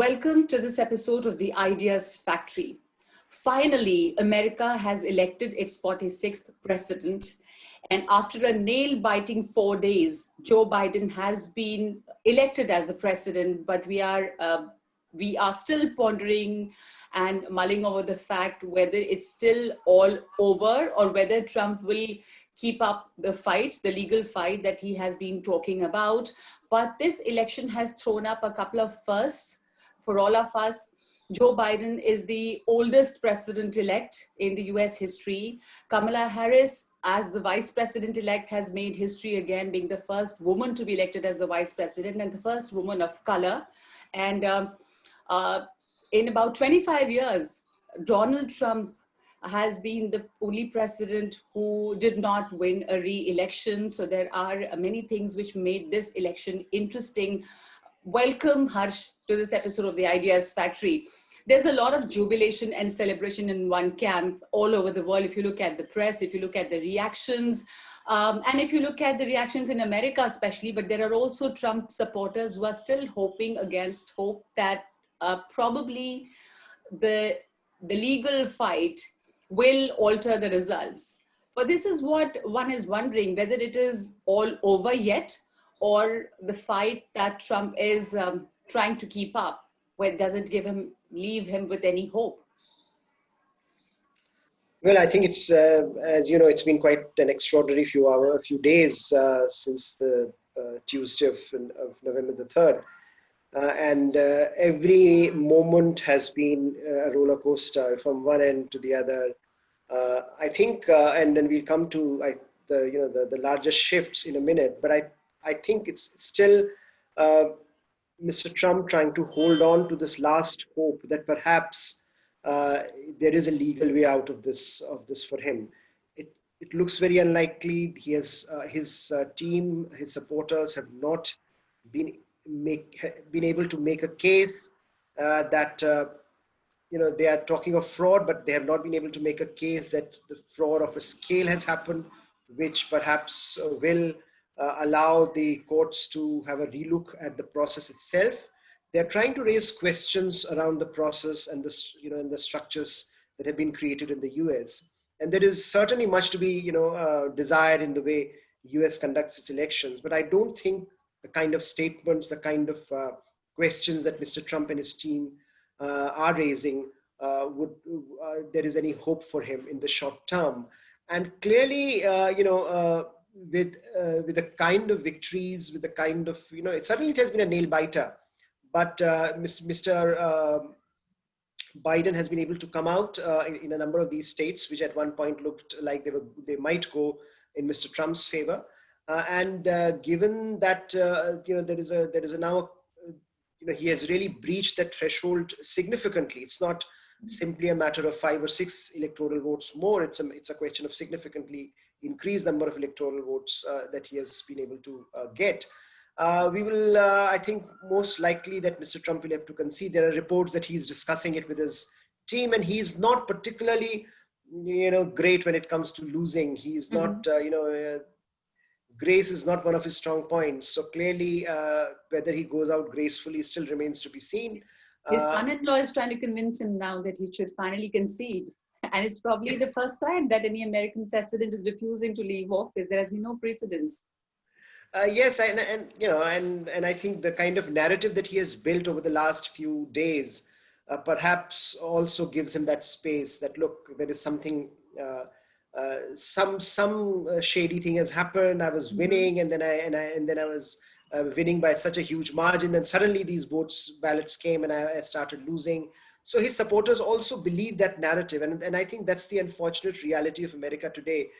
Welcome to this episode of the Ideas Factory. Finally, America has elected its 46th president. And after a nail-biting 4 days, Joe Biden has been elected as the president, but we are still pondering and mulling over the fact whether it's still all over or whether Trump will keep up the fight, the legal fight that he has been talking about. But this election has thrown up a couple of firsts for all of us. Joe Biden is the oldest president-elect in the US history. Kamala Harris, as the vice president-elect, has made history again, being the first woman to be elected as the vice president and the first woman of color. And in about 25 years, Donald Trump has been the only president who did not win a re-election. So there are many things which made this election interesting. Welcome, Harsh, to this episode of the Ideas Factory. There's a lot of jubilation and celebration in one camp all over the world. If you look at the press, if you look at the reactions, and if you look at the reactions in America especially, but there are also Trump supporters who are still hoping against hope that probably the legal fight will alter the results. But this is what one is wondering, whether it is all over yet or the fight that Trump is trying to keep up, where it doesn't leave him with any hope. Well, I think it's, as you know, it's been quite an extraordinary few days since the Tuesday of November the 3rd. And every moment has been a roller coaster from one end to the other. I think, and then we'll come to the largest shifts in a minute, but I think it's still Mr. Trump trying to hold on to this last hope that perhaps there is a legal way out of this for him. It looks very unlikely. He has his team, his supporters have not been able to make a case that they are talking of fraud, but they have not been able to make a case that the fraud of a scale has happened, which perhaps will allow the courts to have a relook at the process itself. They're trying to raise questions around the process and the structures that have been created in the US. And there is certainly much to be desired in the way US conducts its elections. But I don't think the kind of statements, the kind of questions that Mr. Trump and his team are raising there is any hope for him in the short term. And clearly, with the kind of victories, with the kind of, it has been a nail biter, but Mr. Biden has been able to come out in a number of these states, which at one point looked like they might go in Mr. Trump's favor. And given that, there is a now, he has really breached that threshold significantly. It's not simply a matter of 5 or 6 electoral votes more. It's a question of significantly increased number of electoral votes that he has been able to get. We will, I think, most likely that Mr. Trump will have to concede. There are reports that he's discussing it with his team, and he's not particularly, great when it comes to losing. He's not, grace is not one of his strong points. So clearly, whether he goes out gracefully still remains to be seen. His son-in-law is trying to convince him now that he should finally concede. And it's probably the first time that any American president is refusing to leave office. There has been no precedence. Yes, and I think the kind of narrative that he has built over the last few days perhaps also gives him that space that, look, there is something, some shady thing has happened. I was winning, and then I was winning by such a huge margin. Then suddenly these ballots came, and I started losing. So his supporters also believe that narrative. And I think that's the unfortunate reality of America today,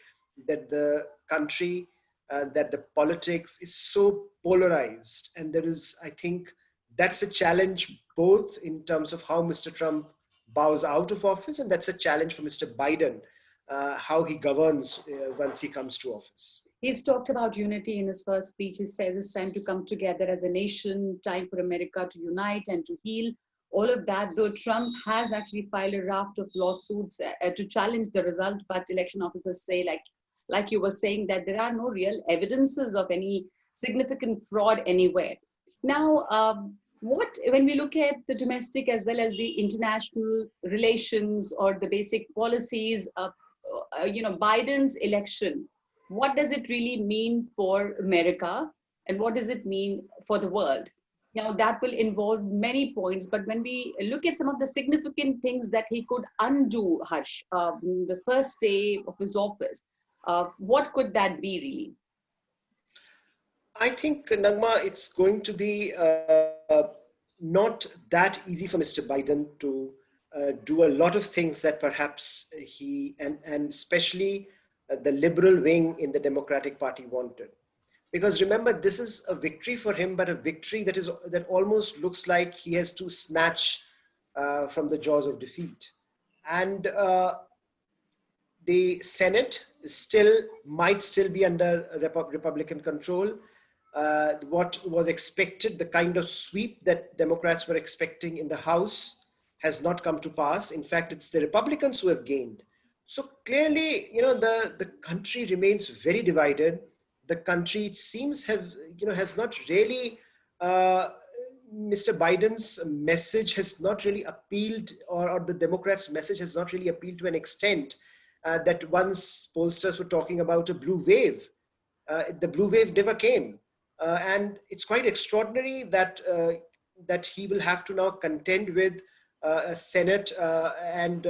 that the country, that the politics is so polarized. And there is, I think, that's a challenge both in terms of how Mr. Trump bows out of office, and that's a challenge for Mr. Biden, how he governs once he comes to office. He's talked about unity in his first speech. He says it's time to come together as a nation, time for America to unite and to heal. All of that, though Trump has actually filed a raft of lawsuits to challenge the result, but election officers say, like you were saying, that there are no real evidences of any significant fraud anywhere. Now, What, when we look at the domestic as well as the international relations or the basic policies of, Biden's election, what does it really mean for America and what does it mean for the world? Now, that will involve many points, but when we look at some of the significant things that he could undo, Harsh, the first day of his office, what could that be really? I think, Nagma, it's going to be not that easy for Mr. Biden to do a lot of things that perhaps he and especially the liberal wing in the Democratic Party wanted. Because remember, this is a victory for him, but a victory that almost looks like he has to snatch from the jaws of defeat. And the Senate might still be under Republican control. What was expected, the kind of sweep that Democrats were expecting in the House, has not come to pass. In fact, it's the Republicans who have gained. So clearly, the country remains very divided. The country, it seems, has not really. Mr. Biden's message has not really appealed, or the Democrats' message has not really appealed to an extent that once pollsters were talking about a blue wave. The blue wave never came. And it's quite extraordinary that he will have to now contend with a Senate and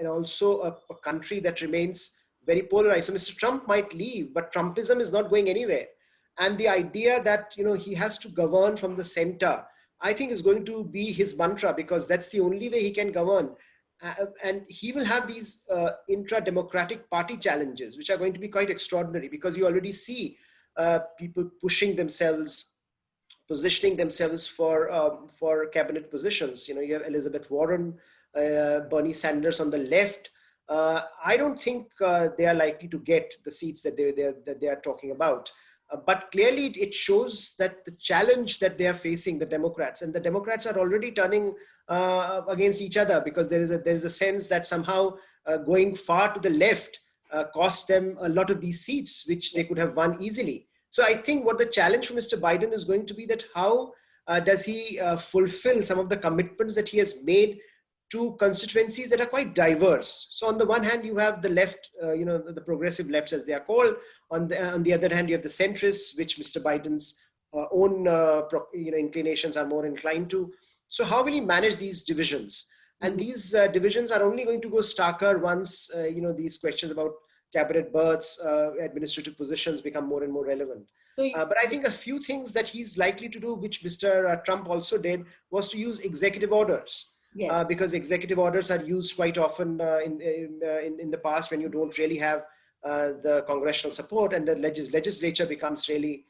also a country that remains very polarized. So Mr. Trump might leave, but Trumpism is not going anywhere. And the idea that he has to govern from the center, I think, is going to be his mantra, because that's the only way he can govern. And he will have these intra-democratic party challenges, which are going to be quite extraordinary, because you already see people pushing themselves, positioning themselves for cabinet positions. You have Elizabeth Warren, Bernie Sanders on the left. I don't think they are likely to get the seats that they are talking about. But clearly, it shows that the challenge that they are facing, the Democrats, and the Democrats are already turning against each other, because there is a sense that somehow going far to the left cost them a lot of these seats, which they could have won easily. So I think what the challenge for Mr. Biden is going to be, that how does he fulfill some of the commitments that he has made to constituencies that are quite diverse. So on the one hand, you have the left, the progressive lefts, as they are called. On the other hand, you have the centrists, which Mr. Biden's own inclinations are more inclined to. So how will he manage these divisions? And these divisions are only going to go starker once these questions about cabinet berths, administrative positions become more and more relevant. So, but I think a few things that he's likely to do, which Mr. Trump also did, was to use executive orders. Yes. Because executive orders are used quite often in the past when you don't really have the congressional support, and the legislature becomes really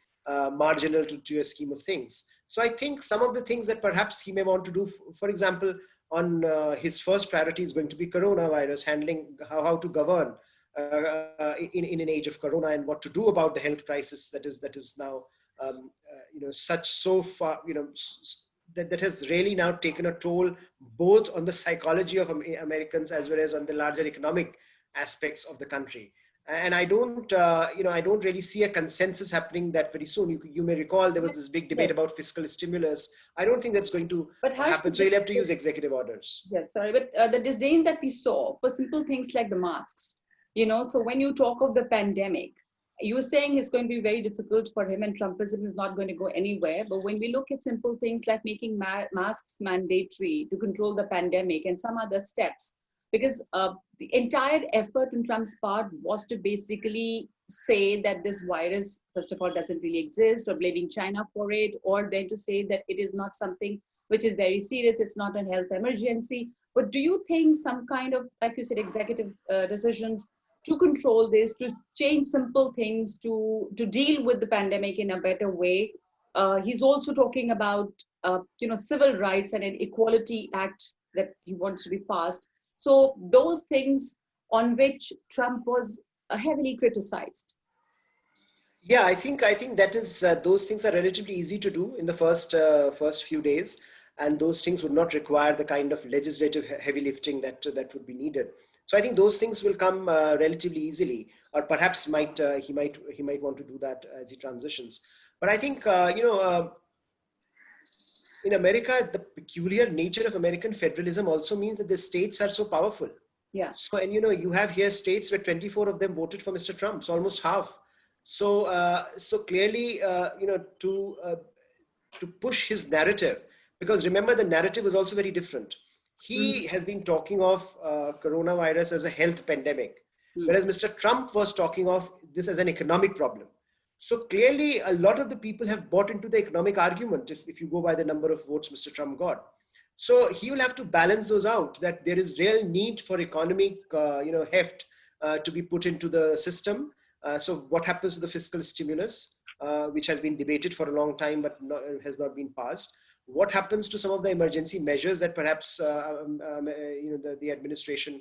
marginal to a scheme of things. So I think some of the things that perhaps he may want to do, for example, on his first priority is going to be coronavirus, handling how to govern in an age of corona, and what to do about the health crisis that is now that has really now taken a toll both on the psychology of Americans as well as on the larger economic aspects of the country. And I don't really see a consensus happening that very soon. You may recall there was this big debate about fiscal stimulus. I don't think that's going to happen. So you'll have to use executive orders. Yeah, sorry, but the disdain that we saw for simple things like the masks, so when you talk of the pandemic, you're saying it's going to be very difficult for him and Trumpism is not going to go anywhere. But when we look at simple things like making masks mandatory to control the pandemic and some other steps, because the entire effort on Trump's part was to basically say that this virus, first of all, doesn't really exist, or blaming China for it, or then to say that it is not something which is very serious, it's not a health emergency. But do you think some kind of, like you said, executive decisions to control this, to change simple things, to deal with the pandemic in a better way? He's also talking about, civil rights and an equality act that he wants to be passed. So those things on which Trump was heavily criticized. Yeah, I think that is those things are relatively easy to do in the first few days, and those things would not require the kind of legislative heavy lifting that would be needed. So I think those things will come relatively easily, or perhaps he might want to do that as he transitions. But I think in America, the peculiar nature of American federalism also means that the states are so powerful. Yeah. So, and you have here states where 24 of them voted for Mr. Trump, so almost half. So, so clearly, to push his narrative, because remember the narrative was also very different. He has been talking of coronavirus as a health pandemic, whereas Mr. Trump was talking of this as an economic problem. So clearly, a lot of the people have bought into the economic argument if you go by the number of votes Mr. Trump got. So he will have to balance those out, that there is real need for economic heft to be put into the system. So what happens to the fiscal stimulus, which has been debated for a long time but has not been passed? What happens to some of the emergency measures that perhaps the administration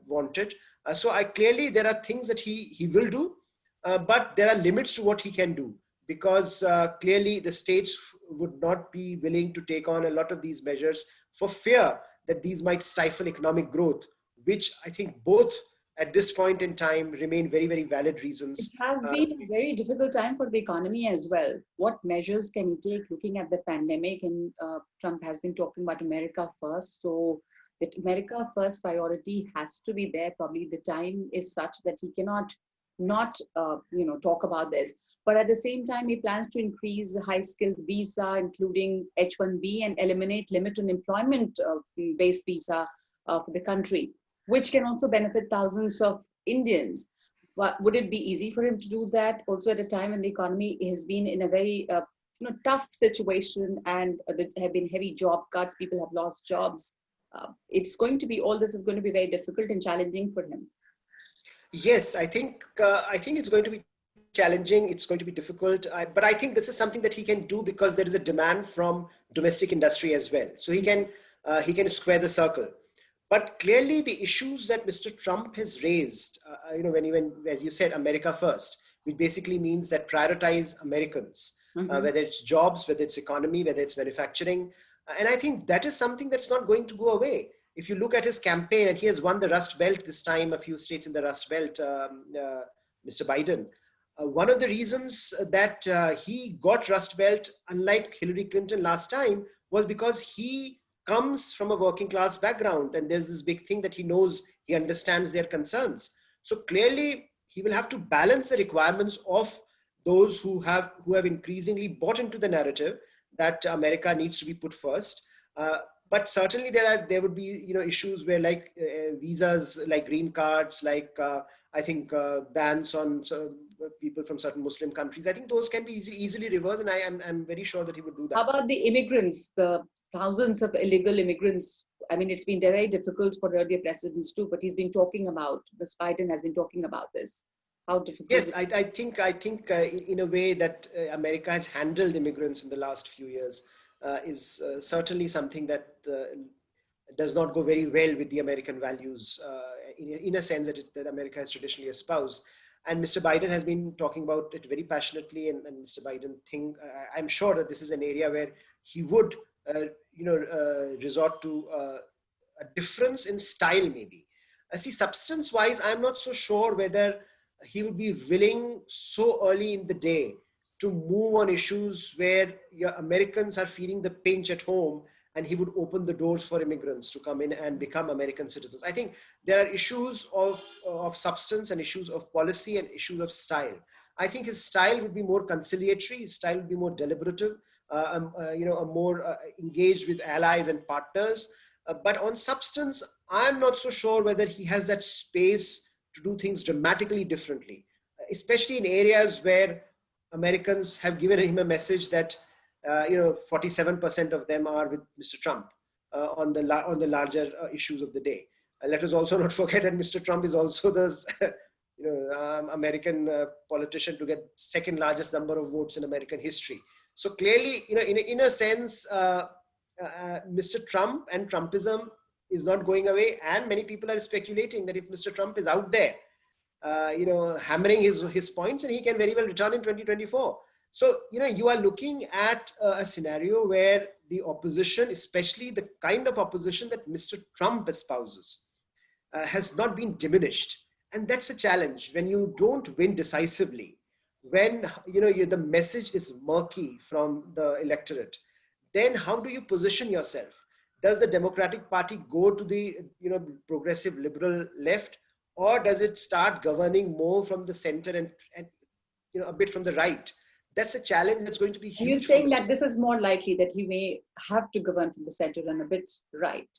wanted? So clearly there are things that he will do, but there are limits to what he can do, because clearly the states would not be willing to take on a lot of these measures for fear that these might stifle economic growth, which I think both at this point in time remain very, very valid It reasons. has been a very difficult time for the economy as well. What measures can he take looking at the pandemic? And Trump has been talking about America first. So that America first priority has to be there. Probably the time is such that he cannot not talk about this. But at the same time, he plans to increase the high-skilled visa, including H-1B, and eliminate limit on employment-based visa for the country, which can also benefit thousands of Indians. But would it be easy for him to do that also at a time when the economy has been in a very tough situation, and there have been heavy job cuts, people have lost jobs? All this is going to be very difficult and challenging for him. Yes, I think it's going to be challenging. It's going to be difficult, but I think this is something that he can do because there is a demand from domestic industry as well. So he can square the circle. But clearly, the issues that Mr. Trump has raised, when as you said, America first, which basically means that prioritize Americans, whether it's jobs, whether it's economy, whether it's manufacturing, and I think that is something that's not going to go away. If you look at his campaign, and he has won the Rust Belt this time, a few states in the Rust Belt, Mr. Biden. One of the reasons that he got Rust Belt, unlike Hillary Clinton last time, was because he comes from a working class background, and there's this big thing that he understands their concerns. So clearly, he will have to balance the requirements of those who have increasingly bought into the narrative that America needs to be put first. But certainly there would be issues where, like visas, like green cards, like I think bans on people from certain Muslim countries. I think those can be easily reversed, and I'm very sure that he would do that. How about the immigrants, the thousands of illegal immigrants? I mean, it's been very difficult for earlier presidents too, but he's been talking about, Ms. Biden has been talking about this. How difficult? Yes, I think in a way that America has handled immigrants in the last few years is certainly something that does not go very well with the American values in a sense that America has traditionally espoused. And Mr. Biden has been talking about it very passionately, and Mr. Biden I'm sure that this is an area where he would resort to a difference in style maybe. See, substance-wise, I'm not so sure whether he would be willing so early in the day to move on issues where Americans are feeling the pinch at home, and he would open the doors for immigrants to come in and become American citizens. I think there are issues of substance and issues of policy and issues of style. I think his style would be more conciliatory. His style would be more deliberative, more engaged with allies and partners. But on substance, I'm not so sure whether he has that space to do things dramatically differently, especially in areas where Americans have given him a message that 47% of them are with Mr. Trump on the larger issues of the day. Let us also not forget that Mr. Trump is also the American politician to get second largest number of votes in American history. So clearly, in a sense, Mr. Trump and Trumpism is not going away, and many people are speculating that if Mr. Trump is out there, hammering his points, and he can very well return in 2024. So, you are looking at a scenario where the opposition, especially the kind of opposition that Mr. Trump espouses, has not been diminished. And that's a challenge when you don't win decisively, when, the message is murky from the electorate. then how do you position yourself? Does the Democratic Party go to the progressive liberal left, or does it start governing more from the center and a bit from the right? That's a challenge that's going to be And you're huge for saying Mr. that this is more likely that he may have to govern from the center and a bit right.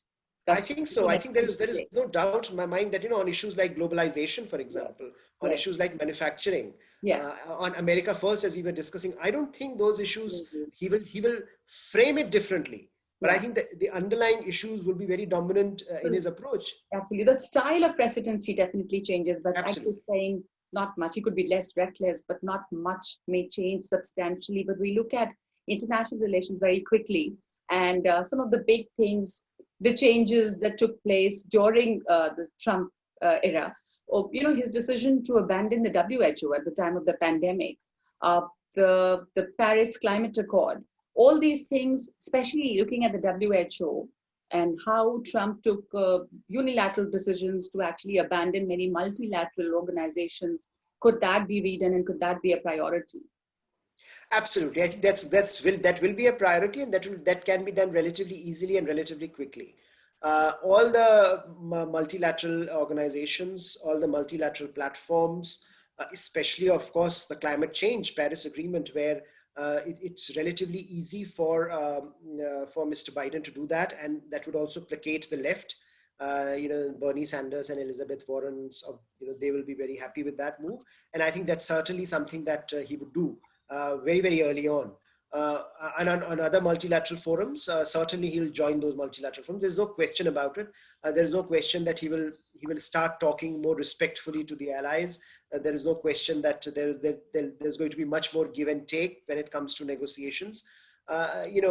I That's think so. I think there is no doubt in my mind that on issues like globalization, for yes, example, on yes, issues like manufacturing, yeah. on America First, as we were discussing, I don't think those issues Mhm. he will frame it differently. But I Yeah. think that the underlying issues will be very dominant in Well, his approach. absolutely. The style of presidency definitely changes, but I keep Absolutely. saying not much. He could be less reckless, but not much may change substantially. But we look at international relations very quickly, and some of the big things, the changes that took place during the Trump era, or his decision to abandon the WHO at the time of the pandemic, uh, the Paris Climate Accord, all these things, especially looking at the WHO and how Trump took unilateral decisions to actually abandon many multilateral organizations. Could that be redone and could that be a priority? Absolutely. I think that will be a priority, and that can be done relatively easily and relatively quickly. All the multilateral organizations, all the multilateral platforms, especially, of course, the climate change Paris Agreement, where it's relatively easy for Mr. Biden to do that, and that would also placate the left. Bernie Sanders and Elizabeth Warren's, they will be very happy with that move, and I think that's certainly something that he would do very, very early on. And on other multilateral forums, certainly he will join those multilateral forums. There's no question about it. There is no question that he will start talking more respectfully to the allies. There is no question that there's going to be much more give and take when it comes to negotiations. And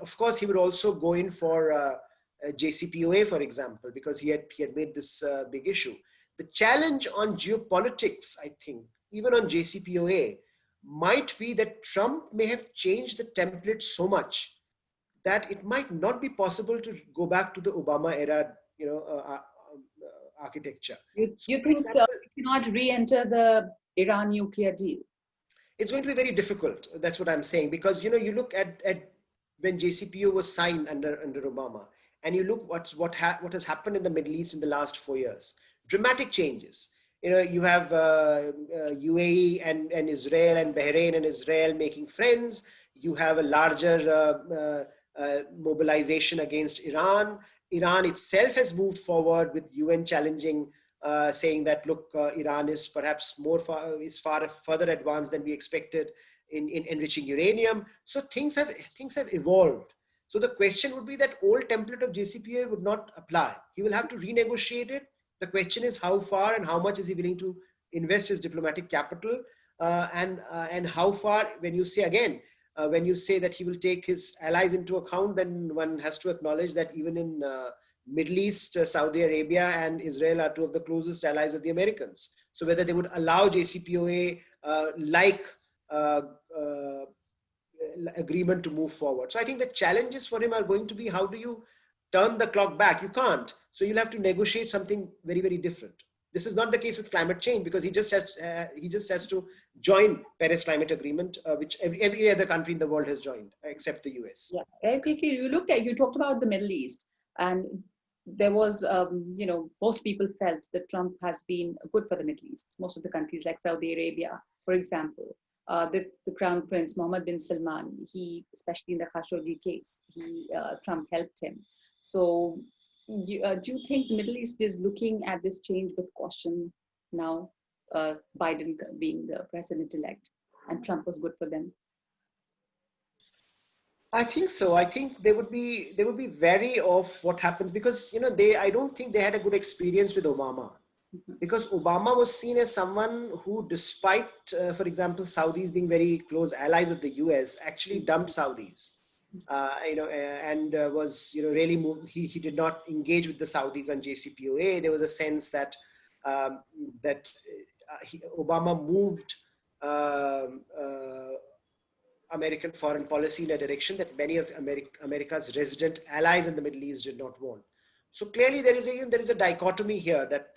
of course he would also go in for JCPOA, for example, because he had made this big issue. The challenge on geopolitics, I think, even on JCPOA, might be that Trump may have changed the template so much that it might not be possible to go back to the Obama era, architecture. So, You for think example, we cannot re-enter the Iran nuclear deal? it's going to be very difficult. That's what I'm saying, because you look at when JCPOA was signed under Obama, and you look what has happened in the Middle East in the last 4 years. Dramatic changes. You have UAE and Israel and Bahrain and Israel making friends. You have a larger mobilization against Iran. Iran itself has moved forward with UN challenging, saying that, look, Iran is perhaps far further advanced than we expected in enriching uranium. So things have evolved. So the question would be that old template of JCPOA would not apply. He will have to renegotiate it. The question is how far and how much is he willing to invest his diplomatic capital, and how far, when you say again, when you say that he will take his allies into account, then one has to acknowledge that even in Middle East, Saudi Arabia and Israel are two of the closest allies of the Americans. So whether they would allow JCPOA like agreement to move forward. So I think the challenges for him are going to be, how do you turn the clock back? You can't. So you'll have to negotiate something very, very different. This is not the case with climate change, because he just has to join Paris Climate Agreement, which every other country in the world has joined except the US. Yeah, very quickly, you talked about the Middle East, and there was, most people felt that Trump has been good for the Middle East. Most of the countries like Saudi Arabia, for example, the Crown Prince Mohammed bin Salman, especially in the Khashoggi case, Trump helped him. So, do you think the Middle East is looking at this change with caution now? Biden being the president-elect, and Trump was good for them. I think so. I think they would be wary of what happens, because I don't think they had a good experience with Obama, Mhm. because Obama was seen as someone who, despite, for example, Saudis being very close allies of the US, actually dumped Saudis. Was really moved. He did not engage with the Saudis on JCPOA. There was a sense that Obama moved um, uh, American foreign policy in a direction that many of America's resident allies in the Middle East did not want. So clearly, there is a dichotomy here that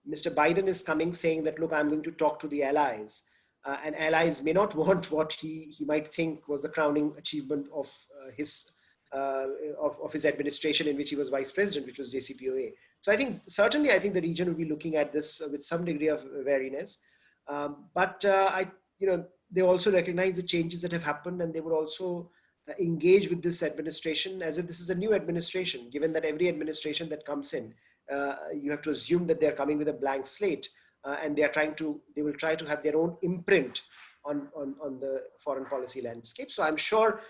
Mr. Biden is coming saying that, look, I'm going to talk to the allies, and allies may not want what he might think was the crowning achievement of his of his administration in which he was vice president, which was JCPOA. So I think certainly the region will be looking at this with some degree of wariness. But they also recognize the changes that have happened, and they would also engage with this administration as if this is a new administration, given that every administration that comes in, you have to assume that they're coming with a blank slate, and they will try to have their own imprint on the foreign policy landscape. So I'm sure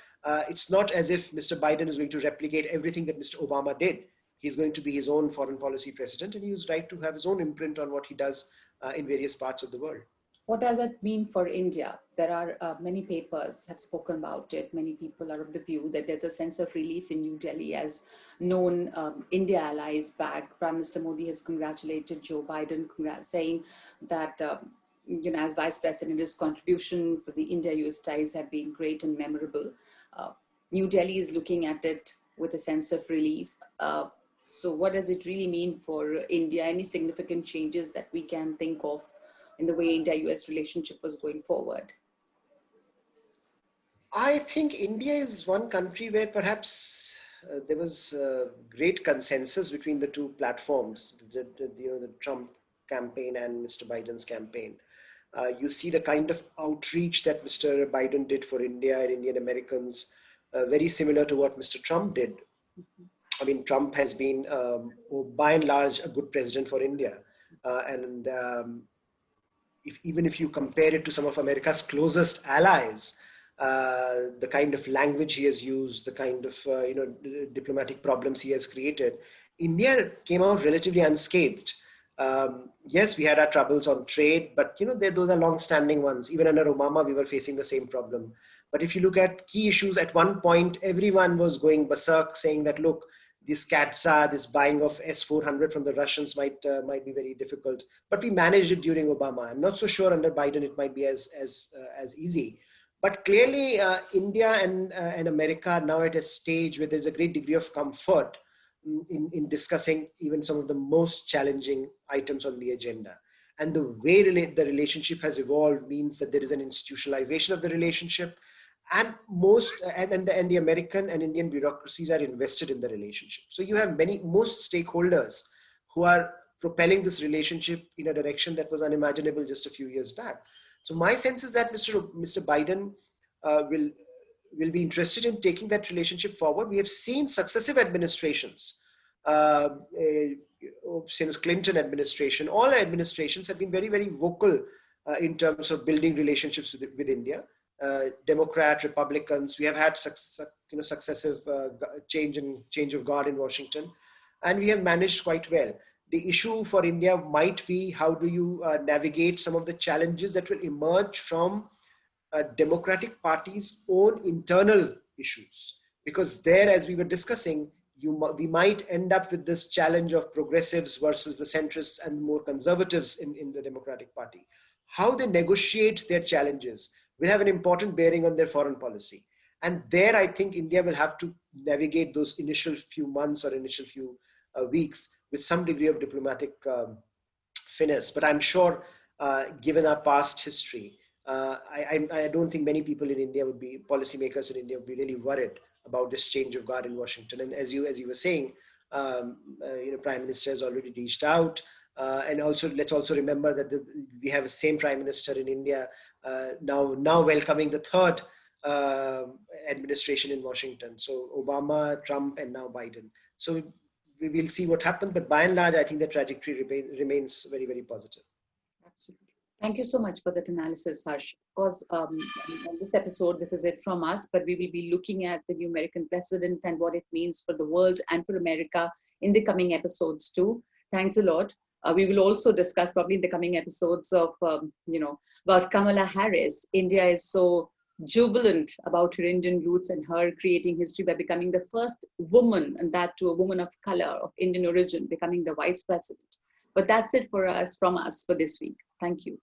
it's not as if Mr. Biden is going to replicate everything that Mr. Obama did. He's going to be his own foreign policy president, and he was right to have his own imprint on what he does in various parts of the world. What does that mean for India? There are many papers have spoken about it. Many people are of the view that there's a sense of relief in New Delhi as known India allies back. Prime Minister Modi has congratulated Joe Biden, saying that as vice president, his contribution for the India-US ties have been great and memorable. New Delhi is looking at it with a sense of relief. So what does it really mean for India? Any significant changes that we can think of in the way India-US relationship was going forward? I think India is one country where perhaps there was great consensus between the two platforms, the Trump campaign and Mr. Biden's campaign. You see the kind of outreach that Mr. Biden did for India and Indian Americans, very similar to what Mr. Trump did. Mm-hmm. I mean, Trump has been, by and large, a good president for India. Even if you compare it to some of America's closest allies, the kind of language he has used, the kind of diplomatic problems he has created, India came out relatively unscathed. Yes, we had our troubles on trade, but those are long-standing ones. Even under Obama, we were facing the same problem. But if you look at key issues, at one point, everyone was going berserk, saying that, look, this CATSA, this buying of S-400 from the Russians might be very difficult. But we managed it during Obama. I'm not so sure under Biden it might be as easy. But clearly, India and America are now at a stage where there's a great degree of comfort in discussing even some of the most challenging items on the agenda. And the way the relationship has evolved means that there is an institutionalization of the relationship, and the American and Indian bureaucracies are invested in the relationship. So you have most stakeholders who are propelling this relationship in a direction that was unimaginable just a few years back. So my sense is that Mr. Biden will be interested in taking that relationship forward. We have seen successive administrations since Clinton administration. All administrations have been very, very vocal in terms of building relationships with India. Democrat, Republicans, we have had successive change of guard in Washington, and we have managed quite well. The issue for India might be how do you navigate some of the challenges that will emerge from Democratic Party's own internal issues, because there, as we were discussing, we might end up with this challenge of progressives versus the centrists and more conservatives in the Democratic Party. How they negotiate their challenges will have an important bearing on their foreign policy. And there, I think India will have to navigate those initial few months or initial few weeks with some degree of diplomatic finesse. But I'm sure, given our past history, I don't think many people in India policymakers in India would be really worried about this change of guard in Washington. And as you were saying, Prime Minister has already reached out. And also, let's also remember that we have the same Prime Minister in India now welcoming the third administration in Washington. So Obama, Trump, and now Biden. So we will see what happens. But by and large, I think the trajectory remains very, very positive. Absolutely. Thank you so much for that analysis, Harsh. Of course, on this episode, this is it from us, but we will be looking at the new American president and what it means for the world and for America in the coming episodes too. Thanks a lot. We will also discuss probably in the coming episodes of, about Kamala Harris. India is so jubilant about her Indian roots and her creating history by becoming the first woman, and that to a woman of color of Indian origin, becoming the vice president. But that's it from us for this week. Thank you.